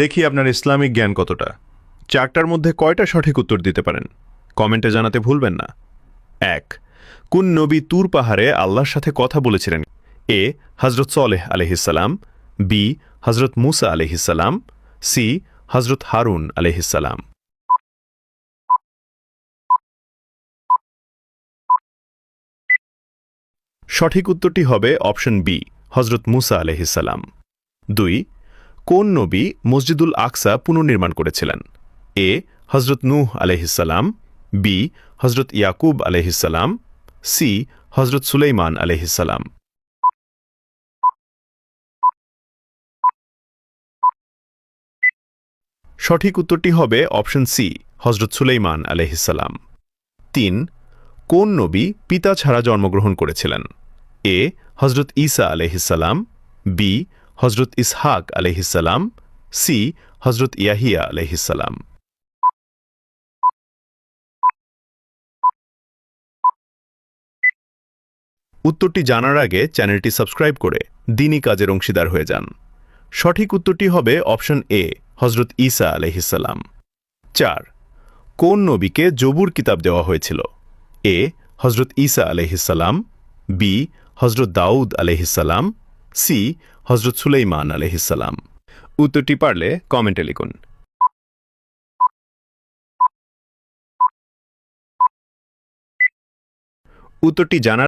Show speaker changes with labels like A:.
A: দেখি আপনার ইসলামিক জ্ঞান কতটা। চারটার মধ্যে কয়টা সঠিক উত্তর দিতে পারেন কমেন্টে জানাতে ভুলবেন না। ১. কোন নবী তুর পাহাড়ে আল্লাহর সাথে কথা বলেছিলেন? এ হজরত সালেহ আলহিসাল্লাম, বি হজরত মুসা আলহিসাল্লাম, সি হজরত হারুন আলহিসাল্লাম। সঠিক উত্তরটি হবে অপশন বি হজরত মুসা আলহিসাল্লাম। ২. কোন নবী মসজিদুল আকসা পুনর্নির্মাণ করেছিলেন? এ হজরত নূহ আলহিসাল্লাম, বি হজরত ইয়াকুব আলহিসাল্লাম, সি হজরত সুলাইমান আলহিসাল্লাম। সঠিক উত্তরটি হবে অপশন সি হজরত সুলাইমান আলহিসাল্লাম। ৩. কোন নবী পিতা ছাড়া জন্মগ্রহণ করেছিলেন? এ হজরত ঈসা আলহিসাল্লাম, বি হজরত ইসহাক আলহিসাল্লাম, সি হজরত ইয়াহিয়া আলহিসাল্লাম। উত্তরটি জানার আগে চ্যানেলটি সাবস্ক্রাইব করে দ্বীনি কাজের অংশীদার হয়ে যান। সঠিক উত্তরটি হবে অপশন এ হজরত ঈসা আলহিসাল্লাম। ৪. কোন নবীকে জবুর কিতাব দেওয়া হয়েছিল? এ হজরত ঈসা আলহিসাল্লাম, বি হজরত দাউদ আলহিসাল্লাম, সি হজরত সুলাইমান আলহিসাল্লাম। উত্তরটি পারলে কমেন্টে লিখুন। উত্তরটি জানার